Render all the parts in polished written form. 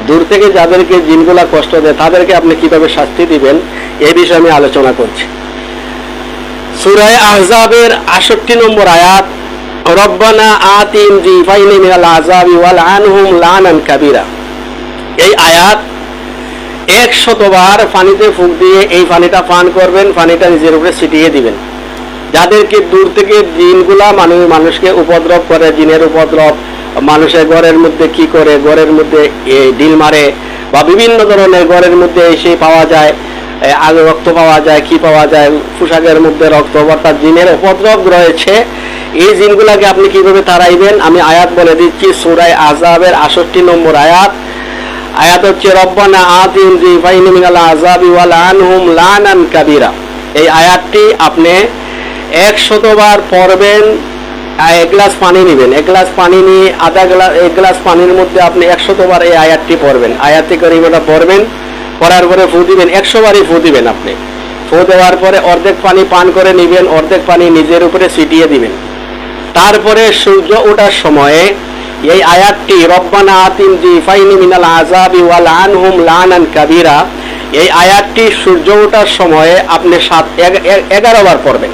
দূর থেকে যাদেরকে জিনগুলা কষ্ট দেয় তাদেরকে আপনি কিভাবে শাস্তি দিবেন এই বিষয়ে আমি আলোচনা করছি। সূরা আহজাবের 68 নম্বর আয়াত, রব্বানা আতিম যিফাইনি মিনাল আযাবি ওয়াল আনহুম লানান কাবীরা। এই আয়াত 100 বার পানিতে ফুঁক দিয়ে এই পানিটা পান করবেন, পানিটা নিজের উপরে ছিটিয়ে দিবেন। যাদেরকে দূর থেকে জিনগুলা মানুষকে উপদ্রব করে, জিনের উপদ্রব, মানুষের ঘরের মধ্যে কি করে, ঘরের মধ্যে ঢিল মারে বা বিভিন্ন ধরনের ঘরের মধ্যে এসে পাওয়া যায় আগে রক্ত পাওয়া যায়, কি পাওয়া যায়, পোশাকের মধ্যে রক্ত, অর্থাৎ জিনের উপদ্রব রয়েছে। এই জিনগুলাকে আপনি কিভাবে তাড়াইবেন আমি আয়াত বলে দিচ্ছি। সূরা আহজাবের 68 নম্বর আয়াত হচ্ছে রব্বানা আতিম যিফাইনি মিনাল আযাবি ওয়াল আনহুম লানান কাবীরা। এই আয়াতটি আপনি 100 বার পড়বেন। এক গ্লাস পানি নেবেন, এক গ্লাস পানি নিয়ে এক গ্লাস পানির মধ্যে আপনি 100 বার এই আয়াতটি পড়বেন। আয়াতটি করিমাটা পড়বেন, পড়ার পরে ফু দিবেন, 100 বারই ফু দিবেন। আপনি ফু দেওয়ার পরে অর্ধেক পানি পান করে নেবেন, অর্ধেক পানি নিজের উপরে ছিটিয়ে দিবেন। তারপরে সূর্য ওঠার সময়ে এই আয়াতটি রব্বানা আতিম যিফাইনি মিনাল আযাবি ওয়াল আনহুম লানান কাবীরা, এই আয়াতটি সূর্য ওঠার সময়ে আপনি 11 বার পড়বেন।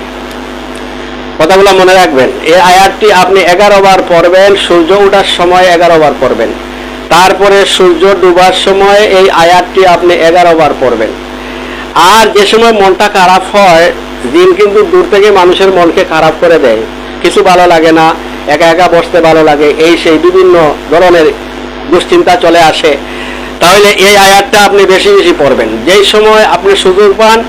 কথাগুলো মনে রাখবেন, এই আয়াতটি আপনি 11 বার পড়বেন, সূর্য ওঠার সময় 11 বার পড়বেন। তারপরে সূর্য ডুবার সময় এই আয়াতটি আপনি 11 বার পড়বেন। আর যে সময় মনটা খারাপ হয়, জিন কিন্তু দূর থেকে মানুষের মনকে খারাপ করে দেয়, কিছু ভালো লাগে না, একা একা বসতে ভালো লাগে, এই সেই বিভিন্ন ধরনের দুশ্চিন্তা চলে আসে। তাহলে এই আয়াতটা আপনি বেশি বেশি পড়বেন। যেই সময় আপনি সুযোগ পান,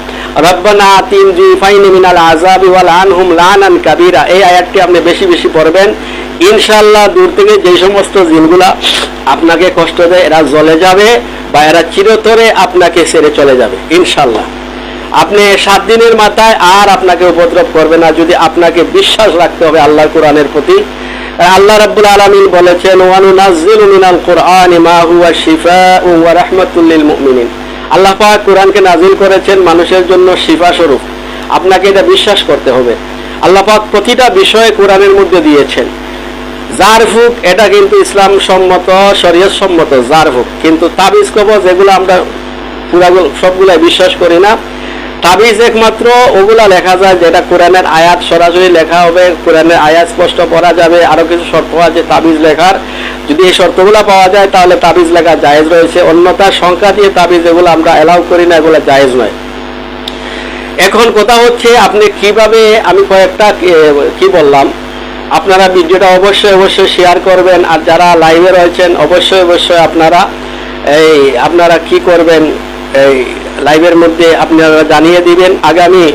রব্বানা আতিম যিফাইনি মিনাল আযাবি ওয়াল আনহুম লানান কাবীরা, এই আয়াতটি আপনি বেশি বেশি পড়বেন। ইনশাআল্লাহ দূর থেকে যে সমস্ত জিনগুলা আপনাকে কষ্ট দেয় এরা জ্বলে যাবে বা এরা চিরতরে আপনাকে ছেড়ে চলে যাবে ইনশাআল্লাহ। আপনি 7 দিনের মাথায় আর আপনাকে উপদ্রব করবে না, যদি আপনাকে বিশ্বাস রাখতে হবে আল্লাহর কোরআনের প্রতি। আল্লাহ রাব্বুল আলামিন বলেছেন ওয়া নুনাজ্জিলু মিনাল কুরআনি মা হুয়া শিফাউ ওয়া রাহমাতুল লিল মুমিনিন। আল্লাহ পাক কোরআনকে নাজিল করেছেন মানুষের জন্য শিফা স্বরূপ। আপনাকে এটা বিশ্বাস করতে হবে। আল্লাহ পাক প্রতিটা বিষয়ে কোরআনের মধ্যে দিয়েছেন। জারফুক এটা কিন্তু ইসলাম সম্মত, শরীয়ত সম্মত জারফুক, কিন্তু তাবিজ কবজ এগুলো আমরা সবগুলাই বিশ্বাস করি না। তাবিজ একমাত্র ওগুলা লেখা যায় যেটা কোরআনের আয়াত সরাসরি লেখা হবে, কোরআনের আয়াত স্পষ্ট পড়া যাবে। আরো কিছু শর্ত আছে তাবিজ লেখার, যদি এই শর্তগুলো পাওয়া যায় তাহলে তাবিজ লেখা জায়েজ রয়েছে। অন্যথা সংখ্যা দিয়ে তাবিজ এগুলো আমরা এলাও করি না, এগুলো জায়েজ নয়। এখন কথা হচ্ছে আপনি কিভাবে, আমি কয়েকটা কি বললাম, আপনারা ভিডিওটা অবশ্যই শেয়ার করবেন। আর যারা লাইভে রয়েছেন অবশ্যই আপনারা কি করবেন, এই লাইভের মধ্যে আপনারা জানিয়ে দিবেন আগামী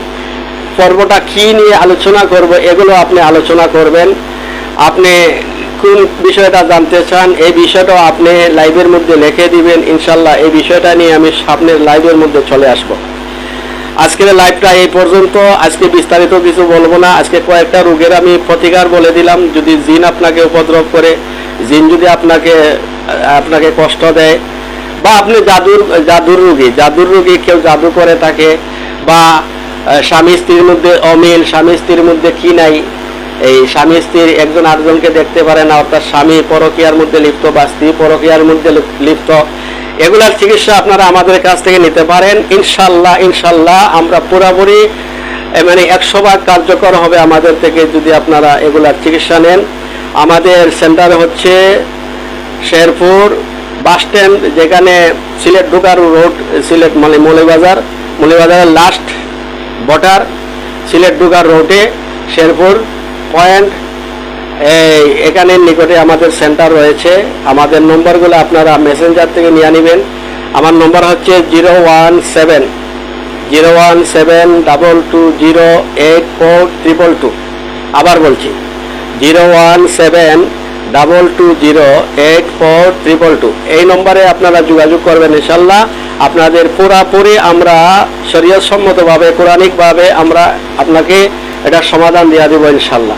পর্বটা কি নিয়ে আলোচনা করব, এগুলো আপনি আলোচনা করবেন। আপনি কোন বিষয়টা জানতে চান এই বিষয়টাও আপনি লাইভের মধ্যে লিখে দিবেন। ইনশাল্লাহ এই বিষয়টা নিয়ে আমি সামনের লাইভের মধ্যে চলে আসব। আজকের লাইভটা এই পর্যন্ত। আজকে বিস্তারিত কিছু বলবো না। আজকে কয়েকটা রোগের আমি প্রতিকার বলে দিলাম। যদি জিন আপনাকে উপদ্রব করে, জিন যদি আপনাকে কষ্ট দেয়, বা আপনি জাদুর রোগী কেউ জাদু করে থাকে, বা স্বামী স্ত্রীর মধ্যে অমিল, স্বামী স্ত্রীর মধ্যে কি নাই, এই স্বামী স্ত্রীর একজন আরেকজনকে দেখতে পারে না, অর্থাৎ স্বামী পরকীয়ার মধ্যে লিপ্ত বা স্ত্রী পরকীয়ার মধ্যে লিপ্ত, এগুলার চিকিৎসা আপনারা আমাদের কাছ থেকে নিতে পারেন। ইনশাল্লাহ আমরা পুরোপুরি 100 ভাগ কার্যকর হবে আমাদের থেকে যদি আপনারা এগুলার চিকিৎসা নেন। আমাদের সেন্টার হচ্ছে শেরপুর বাস স্ট্যান্ড, যেখানে সিলেট ঢোকার রোড, সিলেট মৌলভীবাজারের লাস্ট বর্ডার, সিলেট ঢোকার রোডে শেরপুর পয়েন্ট, এখানে নিকটে আমাদের সেন্টার রয়েছে। আমাদের নম্বরগুলো আপনারা মেসেঞ্জার থেকে নিয়ে নেবেন। আমার নম্বর হচ্ছে 01722084222। আবার বলছি 01722084222। এই নম্বরে আপনারা যোগাযোগ করবেন। ইনশাল্লাহ আপনাদের পুরাপুরি আমরা শরীয়ত সম্মতভাবে, কোরআনিকভাবে আমরা আপনাকে এটা সমাধান দিয়ে দেবো ইনশাল্লাহ।